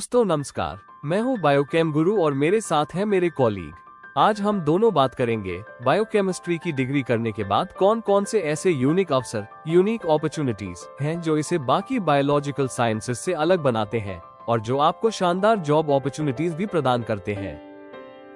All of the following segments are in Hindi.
दोस्तों नमस्कार, मैं हूं बायोकेम गुरु और मेरे साथ हैं मेरे कॉलीग। आज हम दोनों बात करेंगे बायोकेमिस्ट्री की डिग्री करने के बाद कौन कौन से ऐसे यूनिक अवसर, यूनिक अपॉर्चुनिटीज हैं जो इसे बाकी बायोलॉजिकल साइंसेस से अलग बनाते हैं और जो आपको शानदार जॉब अपॉर्चुनिटीज भी प्रदान करते हैं।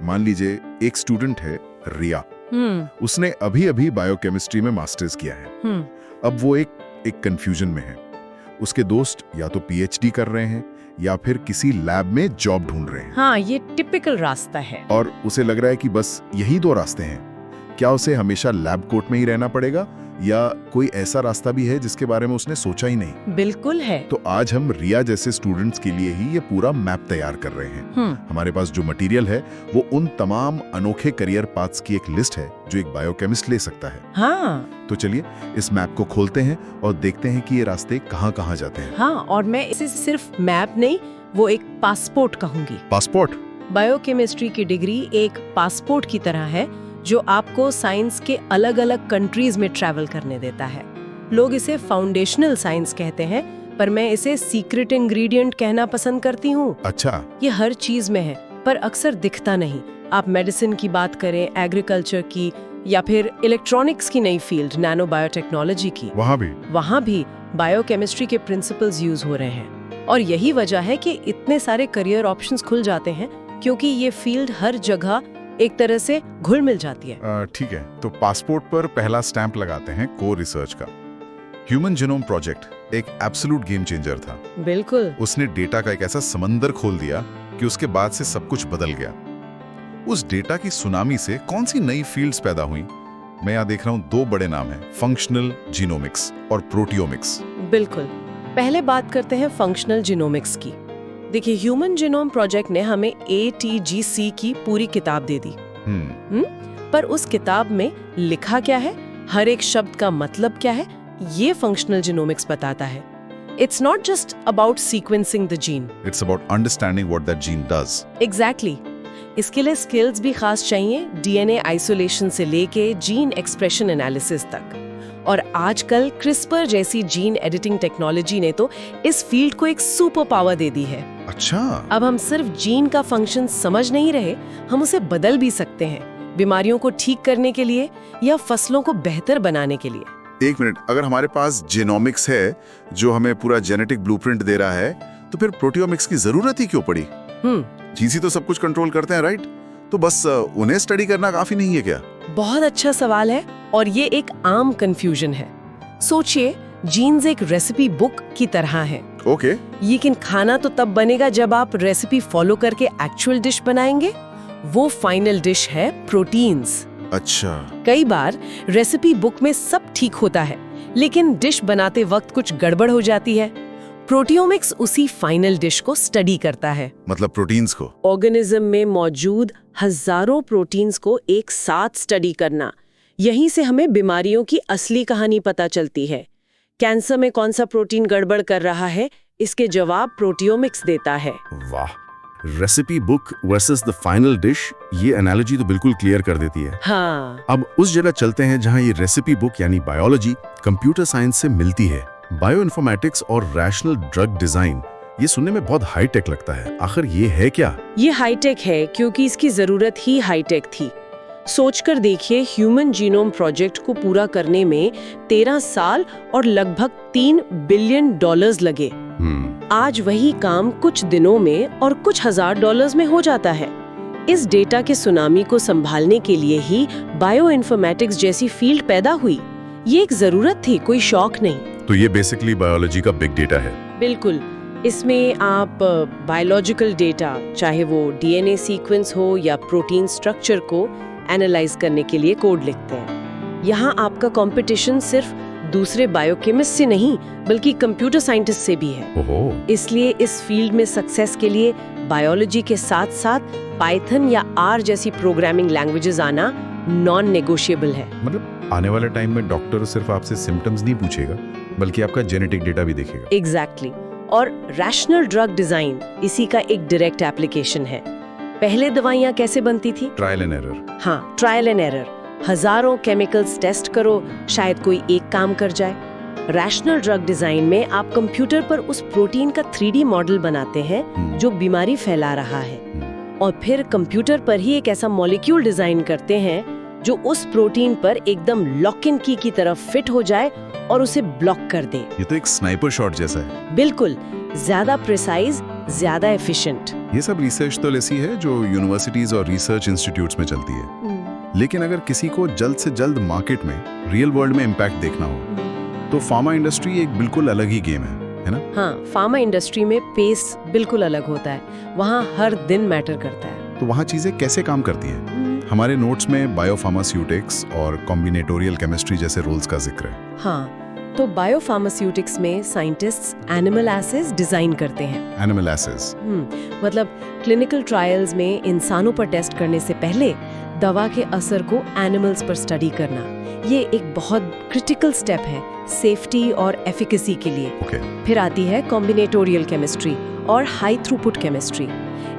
मान लीजिए एक स्टूडेंट है रिया। उसने अभी अभी बायोकेमिस्ट्री में मास्टर्स किया है। अब वो एक कंफ्यूजन में है। उसके दोस्त या तो पीएचडी कर रहे हैं या फिर किसी लैब में जॉब ढूंढ रहे हैं। हाँ, ये टिपिकल रास्ता है। और उसे लग रहा है कि बस यही दो रास्ते हैं। क्या उसे हमेशा लैब कोट में ही रहना पड़ेगा या कोई ऐसा रास्ता भी है जिसके बारे में उसने सोचा ही नहीं? बिल्कुल है। तो आज हम रिया जैसे स्टूडेंट्स के लिए ही ये पूरा मैप तैयार कर रहे हैं। हमारे पास जो मटेरियल है वो उन तमाम अनोखे करियर पाथ्स की एक लिस्ट है जो एक बायोकेमिस्ट ले सकता है। हाँ। तो चलिए इस मैप को खोलते हैं और देखते हैं कि ये रास्ते कहाँ-कहाँ जाते हैं। हाँ, और मैं इसे सिर्फ मैप नहीं, वो एक पासपोर्ट कहूंगी। पासपोर्ट? बायोकेमिस्ट्री की डिग्री एक पासपोर्ट की तरह है जो आपको साइंस के अलग अलग कंट्रीज में ट्रैवल करने देता है। लोग इसे फाउंडेशनल साइंस कहते हैं, पर मैं इसे सीक्रेट इंग्रेडिएंट कहना पसंद करती हूँ। अच्छा। ये हर चीज में है पर अक्सर दिखता नहीं। आप मेडिसिन की बात करें, एग्रीकल्चर की या फिर इलेक्ट्रॉनिक्स की नई फील्ड, नैनो बायोटेक्नोलॉजी की, वहाँ भी बायोकेमिस्ट्री के प्रिंसिपल्स यूज हो रहे हैं। और यही वजह है कि इतने सारे करियर ऑप्शंस खुल जाते हैं, क्योंकि ये फील्ड हर जगह एक तरह से घुल मिल जाती है। ठीक है, तो पासपोर्ट पर पहला स्टैंप लगाते हैं कोर रिसर्च का। ह्यूमन जीनोम प्रोजेक्ट एक एब्सोल्यूट गेम चेंजर था। बिल्कुल। उसने डेटा का एक ऐसा समंदर खोल दिया कि उसके बाद से सब कुछ बदल गया। उस डेटा की सुनामी से कौन सी नई फील्ड्स पैदा हुई? मैं यहाँ देख रहा हूँ दो बड़े नाम हैं, फंक्शनल जीनोमिक्स और प्रोटियोमिक्स। बिल्कुल। पहले बात करते हैं फंक्शनल जीनोमिक्स की। देखिए, ह्यूमन जीनोम प्रोजेक्ट ने हमें ATGC की पूरी किताब दे दी। पर उस किताब में लिखा क्या है, हर एक शब्द का मतलब क्या है, ये फंक्शनल जीनोमिक्स बताता है। It's not just about sequencing the gene. It's about understanding what that gene does. Exactly. इसके लिए स्किल्स भी खास चाहिए, DNA आइसोलेशन से लेके जीन एक्सप्रेशन एनालिसिस तक। और आजकल क्रिस्पर जैसी जीन एडिटिंग टेक्नोलॉजी ने तो इस फील्ड को एक सुपर पावर दे दी है। अच्छा। अब हम सिर्फ जीन का फंक्शन समझ नहीं रहे, हम उसे बदल भी सकते हैं, बीमारियों को ठीक करने के लिए या फसलों को बेहतर बनाने के लिए। एक मिनट, अगर हमारे पास जीनोमिक्स है जो हमें पूरा जेनेटिक ब्लूप्रिंट दे रहा है, तो फिर प्रोटियोमिक्स की जरूरत ही क्यों पड़ी? जीसी तो सब कुछ कंट्रोल करते हैं, राइट? तो बस उन्हें स्टडी करना काफी नहीं है क्या? बहुत अच्छा सवाल है, और ये एक आम कंफ्यूजन है। सोचिए, जीन्स एक रेसिपी बुक की तरह है। ओके। लेकिन खाना तो तब बनेगा जब आप रेसिपी फॉलो करके एक्चुअल डिश बनाएंगे। वो फाइनल डिश है प्रोटीन्स। अच्छा। कई बार रेसिपी बुक में सब ठीक होता है, लेकिन डिश बनाते वक्त कुछ गड़बड़ हो जाती है। प्रोटियोमिक्स उसी फाइनल डिश को स्टडी करता है। मतलब प्रोटीन्स को? ऑर्गेनिज्म में मौजूद हजारों प्रोटीन्स को एक साथ स्टडी करना। यहीं से हमें बीमारियों की असली कहानी पता चलती है। कैंसर में कौन सा प्रोटीन गड़बड़ कर रहा है, इसके जवाब प्रोटियोमिक्स देता है। वाह, recipe book versus the final dish, ये एनालॉजी तो बिल्कुल क्लियर कर देती है। हाँ। अब उस जगह चलते हैं जहां ये रेसिपी बुक यानी बायोलॉजी कंप्यूटर साइंस से मिलती है। बायोइन्फॉर्मेटिक्स और रैशनल ड्रग डिजाइन, ये सुनने में बहुत हाईटेक लगता है। आखिर ये है क्या? ये हाईटेक है क्योंकि इसकी जरूरत ही हाईटेक थी। सोचकर देखिए, ह्यूमन जीनोम प्रोजेक्ट को पूरा करने में 13 साल और लगभग $3 बिलियन लगे। आज वही काम कुछ दिनों में और कुछ $1000 में हो जाता है। इस डेटा के सुनामी को संभालने के लिए ही बायोइन्फॉर्मेटिक्स जैसी फील्ड पैदा हुई। ये एक जरूरत थी, कोई शौक नहीं। तो ये बेसिकली बायोलॉजी का बिग डेटा है। बिल्कुल। इसमें आप बायोलॉजिकल डेटा, चाहे वो DNA सीक्वेंस हो या प्रोटीन स्ट्रक्चर को एनालाइज करने के लिए कोड लिखते हैं। यहाँ आपका कंपटीशन सिर्फ दूसरे बायोकेमिस्ट से नहीं, बल्कि कंप्यूटर साइंटिस्ट से भी है। इसलिए इस फील्ड में सक्सेस के लिए बायोलॉजी के साथ साथ पाइथन या R जैसी प्रोग्रामिंग लैंग्वेजेस आना नॉन नेगोशिएबल है। मतलब आने वाले टाइम में डॉक्टर सिर्फ आपसे सिम्टम्स नहीं पूछेगा, बल्कि आपका जेनेटिक डेटा भी देखेगा। एग्जैक्टली। और रैशनल ड्रग डिजाइन इसी का एक डायरेक्ट एप्लीकेशन है। पहले दवाइयाँ कैसे बनती थी? Trial and error. हाँ, ट्रायल एंड एरर। हजारों केमिकल्स टेस्ट करो, शायद कोई एक काम कर जाए। रैशनल ड्रग डिजाइन में आप कंप्यूटर पर उस प्रोटीन का 3D मॉडल बनाते हैं जो बीमारी फैला रहा है, और फिर कंप्यूटर पर ही एक ऐसा मॉलिक्यूल डिजाइन करते हैं जो उस प्रोटीन पर एकदम लॉक इन की तरफ फिट हो जाए और उसे ब्लॉक कर दे। ये तो एक स्नाइपर शॉट जैसा है। बिल्कुल, ज्यादा प्रिसाइज, ज्यादा एफिशिएंट। ये सब रिसर्च तो ऐसी है जो यूनिवर्सिटीज और रिसर्च इंस्टीट्यूट्स में चलती है, लेकिन अगर किसी को जल्द से जल्द मार्केट में, रियल वर्ल्ड में इम्पैक्ट देखना हो तो फार्मा इंडस्ट्री एक बिल्कुल अलग ही गेम है ना? हाँ, फार्मा इंडस्ट्री में पेस बिल्कुल अलग होता है। वहाँ हर दिन मैटर करता है। तो वहाँ चीजें कैसे काम करती हैं? हमारे नोट्स में बायोफार्मास्यूटिक्स और कॉम्बिनेटोरियल केमिस्ट्री जैसे रोल्स का जिक्र है। हाँ, तो बायोफार्मास्यूटिक्स में साइंटिस्ट्स एनिमल एसेज डिजाइन करते हैं। एनिमल एसेज मतलब क्लिनिकल ट्रायल्स में इंसानों पर टेस्ट करने से पहले दवा के असर को एनिमल्स पर स्टडी करना, ये एक बहुत क्रिटिकल स्टेप है सेफ्टी और एफिकेसी के लिए। फिर आती है कॉम्बिनेटोरियल केमिस्ट्री और हाई थ्रूपुट केमिस्ट्री।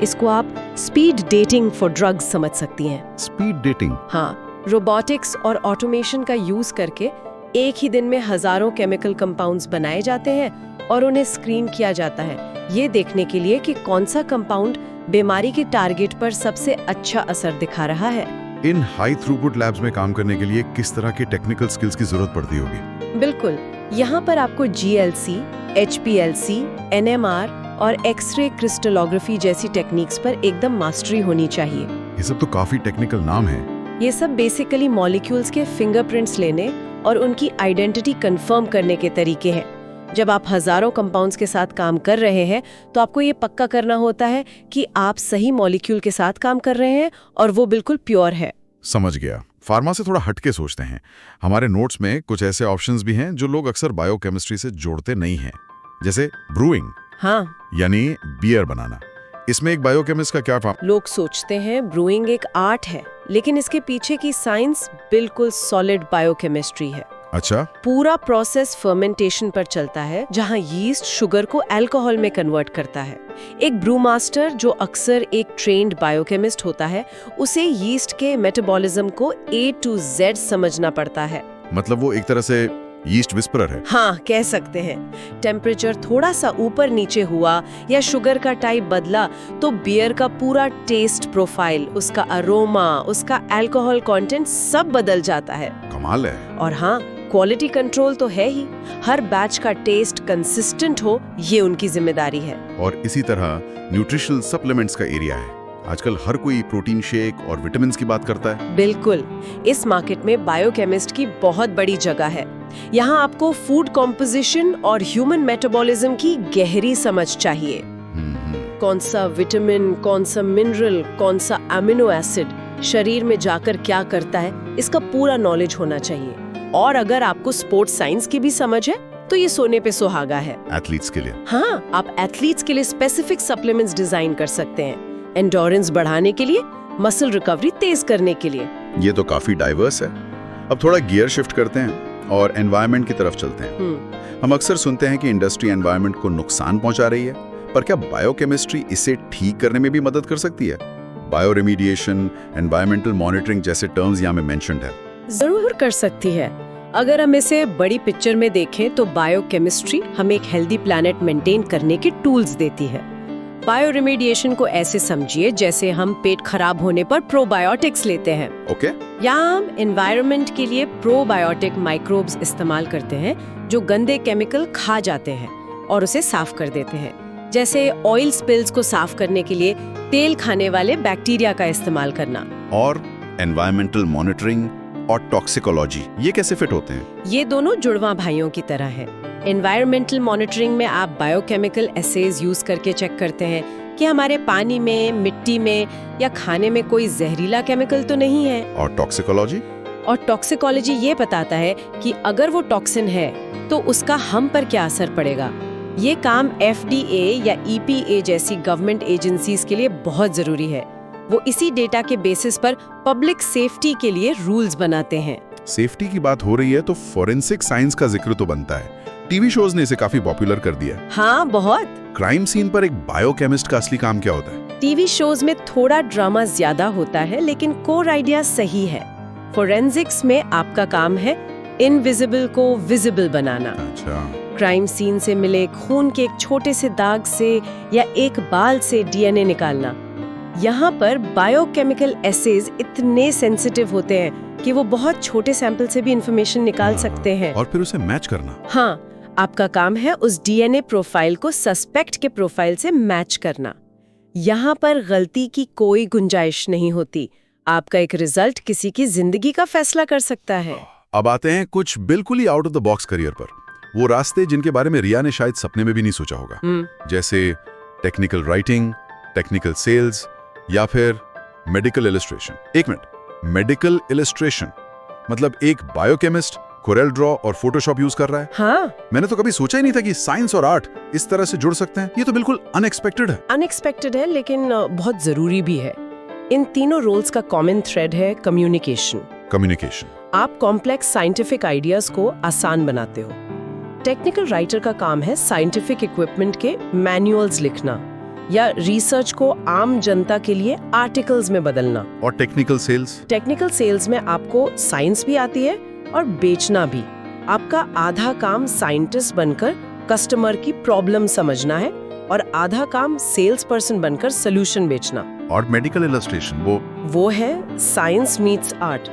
इसको आप स्पीड डेटिंग फॉर ड्रग्स समझ सकती हैं। Speed dating? हाँ, रोबोटिक्स और ऑटोमेशन का यूज करके एक ही दिन में हजारों केमिकल कंपाउंड्स बनाए जाते हैं और उन्हें स्क्रीन किया जाता है, ये देखने के लिए कि कौन सा कंपाउंड बीमारी के टारगेट पर सबसे अच्छा असर दिखा रहा है। इन हाई थ्रूपुट लैब्स में काम करने के लिए किस तरह की टेक्निकल स्किल्स की जरूरत पड़ती होगी? बिल्कुल, यहाँ पर आपको GLC, HPLC, NMR और एक्सरे क्रिस्टलोग्राफी जैसी टेक्निक्स पर एकदम मास्टरी होनी चाहिए। ये सब तो काफी टेक्निकल नाम है। ये सब बेसिकली मॉलिक्यूल्स के फिंगरप्रिंट्स लेने और उनकी आइडेंटिटी कंफर्म करने के तरीके हैं। जब आप हजारों कंपाउंड्स के साथ काम कर रहे हैं तो आपको ये पक्का करना होता है कि आप सही मॉलिक्यूल के साथ काम कर रहे हैं और वो बिल्कुल प्योर है। समझ गया। फार्मा से थोड़ा हटके सोचते हैं। हमारे नोट्स में कुछ ऐसे ऑप्शंस भी हैं जो लोग अक्सर बायोकेमिस्ट्री से जोड़ते नहीं हैं, जैसे ब्रूइंग। हाँ, यानी बियर बनाना। इसमें एक बायोकेमिस्ट का क्या काम? लोग सोचते हैं ब्रूइंग एक आर्ट है, लेकिन इसके पीछे की साइंस बिल्कुल सॉलिड बायोकेमिस्ट्री है। अच्छा, पूरा प्रोसेस फर्मेंटेशन पर चलता है, जहां यीस्ट शुगर को अल्कोहल में कन्वर्ट करता है। एक ब्रू मास्टर, जो अक्सर एक ट्रेन्ड बायोकेमिस्ट होता है, उसे यीस्ट के मेटाबॉलिज्म को A to Z समझना पड़ता है। मतलब वो एक तरह से यीस्ट विस्परर है। हाँ, कह सकते हैं। टेम्परेचर थोड़ा सा ऊपर नीचे हुआ या शुगर का टाइप बदला तो बियर का पूरा टेस्ट प्रोफाइल, उसका अरोमा, उसका अल्कोहल कंटेंट सब बदल जाता है। कमाल है। और हाँ, क्वालिटी कंट्रोल तो है ही। हर बैच का टेस्ट कंसिस्टेंट हो, ये उनकी जिम्मेदारी है। और इसी तरह न्यूट्रिशनल सप्लीमेंट्स का एरिया है। आजकल हर कोई प्रोटीन शेक और विटामिन्स की बात करता है। बिल्कुल, इस मार्केट में बायोकेमिस्ट की बहुत बड़ी जगह है। यहाँ आपको फूड कॉम्पोजिशन और ह्यूमन मेटाबॉलिज्म की गहरी समझ चाहिए। कौन सा विटामिन, कौन सा मिनरल, कौन सा अमीनो एसिड शरीर में जाकर क्या करता है, इसका पूरा नॉलेज होना चाहिए। और अगर आपको स्पोर्ट्स साइंस की भी समझ है तो ये सोने पे सुहागा है। एथलीट्स के लिए? हाँ, आप एथलीट्स के लिए स्पेसिफिक सप्लीमेंट्स डिजाइन कर सकते हैं, एंडोरेंस बढ़ाने के लिए, मसल रिकवरी तेज करने के लिए। ये तो काफी डाइवर्स है। अब थोड़ा गियर शिफ्ट करते हैं और एनवायरनमेंट की तरफ चलते हैं। हम अक्सर सुनते हैं कि इंडस्ट्री एनवायरनमेंट को नुकसान पहुंचा रही है, पर क्या बायोकेमिस्ट्री इसे ठीक करने में भी मदद कर सकती है? बायो रेमिडिएशन, एनवायरमेंटल मॉनिटरिंग जैसे टर्म्स यहाँ में मेंशन्ड है। जरूर कर सकती है। अगर हम इसे बड़ी पिक्चर में देखें तो बायोकेमिस्ट्री हमें एक हेल्दी प्लैनेट मेंटेन करने के टूल्स देती है। बायो रेमिडिएशन को ऐसे समझिए जैसे हम पेट खराब होने पर प्रोबायोटिक्स लेते हैं। ओके। यहाँ हम एनवायरनमेंट के लिए प्रोबायोटिक माइक्रोब्स इस्तेमाल करते हैं जो गंदे केमिकल खा जाते हैं और उसे साफ कर देते हैं। जैसे ऑयल स्पिल्स को साफ करने के लिए तेल खाने वाले बैक्टीरिया का इस्तेमाल करना। और एनवायरमेंटल मॉनिटरिंग और टॉक्सिकोलॉजी, ये कैसे फिट होते हैं? ये दोनों जुड़वा भाइयों की तरह है। एनवायरमेंटल मॉनिटरिंग में आप बायोकेमिकल एसेज यूज करके चेक करते हैं कि हमारे पानी में, मिट्टी में या खाने में कोई जहरीला केमिकल तो नहीं है। और टॉक्सिकोलॉजी? और टॉक्सिकोलॉजी ये बताता है कि अगर वो टॉक्सिन है तो उसका हम पर क्या असर पड़ेगा। ये काम FDA या EPA जैसी गवर्नमेंट एजेंसीज के लिए बहुत जरूरी है। वो इसी डेटा के बेसिस पर पब्लिक सेफ्टी के लिए रूल्स बनाते हैं। सेफ्टी की बात हो रही है तो फोरेंसिक साइंस का जिक्र तो बनता है। टीवी शोज ने इसे काफी पॉपुलर कर दिया। हाँ, बहुत। क्राइम सीन पर एक बायोकेमिस्ट का असली काम क्या होता है? टीवी शोज में थोड़ा ड्रामा ज्यादा होता है, लेकिन कोर आइडिया सही है। फोरेंसिक्स में आपका काम है इनविजिबल को विजिबल बनाना, अच्छा, क्राइम सीन से मिले खून के एक छोटे से दाग से या एक बाल से डीएनए निकालना। यहाँ पर बायोकेमिकल एसेज इतने सेंसिटिव होते हैं कि वो बहुत छोटे सैंपल से भी इंफॉर्मेशन निकाल सकते हैं। और फिर उसे मैच करना। हाँ, आपका काम है उस डीएनए प्रोफाइल को सस्पेक्ट के प्रोफाइल से मैच करना। यहाँ पर गलती की कोई गुंजाइश नहीं होती। आपका एक रिजल्ट किसी की जिंदगी का फैसला कर सकता है। अब आते हैं कुछ बिल्कुल ही out of the box career पर, वो रास्ते जिनके बारे में रिया ने शायद सपने में भी नहीं सोचा होगा, जैसे टेक्निकल राइटिंग, टेक्निकल सेल्स या फिर मेडिकल इलस्ट्रेशन। एक मिनट, मेडिकल इलस्ट्रेशन मतलब एक बायोकेमिस्ट कोरेल ड्रॉ और फोटोशॉप यूज कर रहा है? हाँ, मैंने तो कभी सोचा ही नहीं था कि साइंस और आर्ट इस तरह से जुड़ सकते हैं। ये तो बिल्कुल अनएक्सपेक्टेड है। अनएक्सपेक्टेड है लेकिन बहुत जरूरी भी है। इन तीनों रोल्स का कॉमन थ्रेड है कम्युनिकेशन। कम्युनिकेशन। आप कॉम्प्लेक्स साइंटिफिक आइडियाज को आसान बनाते हो। टेक्निकल राइटर का काम है साइंटिफिक इक्विपमेंट के मैनुअल्स लिखना या रिसर्च को आम जनता के लिए आर्टिकल्स में बदलना। और टेक्निकल सेल्स? टेक्निकल सेल्स में आपको साइंस भी आती है और बेचना भी। आपका आधा काम साइंटिस्ट बनकर कस्टमर की प्रॉब्लम समझना है और आधा काम सेल्स पर्सन बनकर सोल्यूशन बेचना। और मेडिकल इलस्ट्रेशन वो है साइंस मीट्स आर्ट।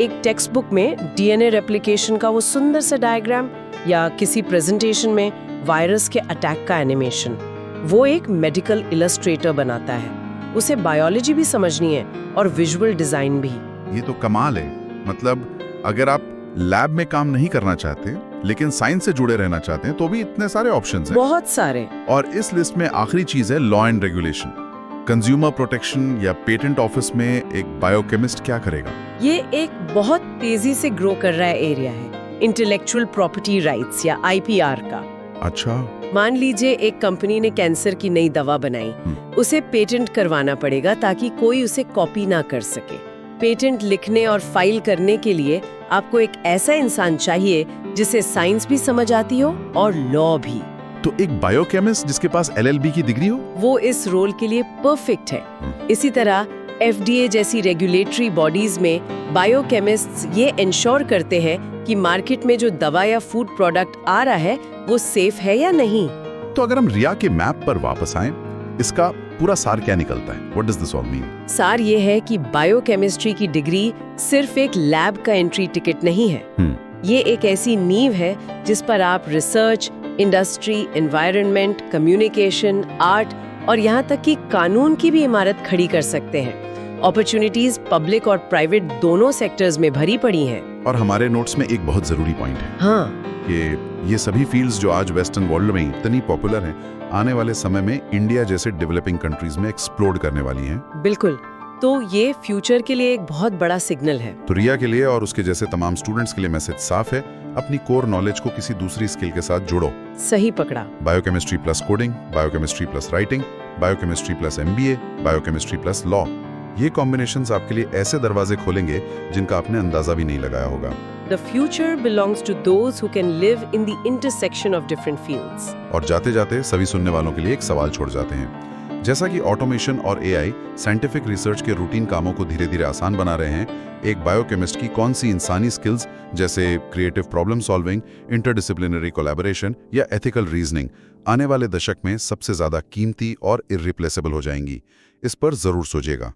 एक टेक्स्ट बुक में डीएनए रेप्लिकेशन का वो सुंदर सा डायग्राम या किसी प्रेजेंटेशन में वायरस के अटैक का एनिमेशन, वो एक मेडिकल इलस्ट्रेटर बनाता है। उसे बायोलॉजी भी समझनी है और विजुअल डिजाइन भी। ये तो कमाल है। मतलब अगर आप लैब में काम नहीं करना चाहते लेकिन साइंस से जुड़े रहना चाहते हैं तो भी इतने सारे ऑप्शंस हैं। बहुत सारे। और इस लिस्ट में आखिरी चीज है law and regulation. Consumer protection या पेटेंट ऑफिस में एक बायोकेमिस्ट क्या करेगा? ये एक बहुत तेजी से ग्रो कर रहा है एरिया है, इंटेलेक्चुअल प्रॉपर्टी राइट्स या आईपीआर का। अच्छा। मान लीजिए एक कंपनी ने कैंसर की नई दवा बनाई, उसे पेटेंट करवाना पड़ेगा ताकि कोई उसे कॉपी ना कर सके। पेटेंट लिखने और फाइल करने के लिए आपको एक ऐसा इंसान चाहिए जिसे साइंस भी समझ आती हो और लॉ भी। तो एक बायोकेमिस्ट जिसके पास एलएलबी की डिग्री हो? वो इस रोल के लिए परफेक्ट है। इसी तरह एफडीए जैसी रेगुलेटरी बॉडीज में बायोकेमिस्ट्स ये इंश्योर करते हैं कि मार्केट में जो दवा या फूड प्रोडक्ट आ रहा है वो सेफ है या नहीं। तो अगर हम रिया के मैप पर वापस आएं, इसका पूरा सार क्या निकलता है? What does this all mean? सार ये है कि बायोकेमिस्ट्री की डिग्री सिर्फ एक लैब का एंट्री टिकट नहीं है। ये एक ऐसी नींव है जिस पर आप research, industry, environment, communication, art और यहाँ तक कि कानून की भी इमारत खड़ी कर सकते हैं। अपॉर्चुनिटीज पब्लिक और प्राइवेट दोनों सेक्टर्स में भरी पड़ी हैं। और हमारे नोट्स में एक बहुत जरूरी पॉइंट है। हाँ, कि ये सभी फील्ड्स जो आज वेस्टर्न वर्ल्ड में इतनी पॉपुलर हैं, आने वाले समय में इंडिया जैसे डेवलपिंग कंट्रीज में एक्सप्लोड करने वाली हैं। बिल्कुल। तो ये फ्यूचर के लिए एक बहुत बड़ा सिग्नल है। तो रिया के लिए और उसके जैसे तमाम स्टूडेंट्स के लिए मैसेज साफ है, अपनी कोर नॉलेज को किसी दूसरी स्किल के साथ जोड़ो। सही पकड़ा। Biochemistry plus coding, biochemistry plus writing, biochemistry plus MBA, biochemistry plus law. ये कॉम्बिनेशंस आपके लिए ऐसे दरवाजे खोलेंगे जिनका आपने अंदाजा भी नहीं लगाया होगा। The future belongs to those who can live in the intersection of different fields. और जाते जाते सभी सुनने वालों के लिए एक सवाल छोड़ जाते हैं। जैसा कि ऑटोमेशन और एआई साइंटिफिक रिसर्च के रूटीन कामों को धीरे धीरे आसान बना रहे हैं, एक बायोकेमिस्ट की कौन सी इंसानी स्किल्स जैसे creative problem solving, interdisciplinary collaboration या एथिकल रीजनिंग आने वाले दशक में सबसे ज्यादा कीमती और इर्रिप्लेसेबल हो जाएंगी? इस पर जरूर सोचिएगा।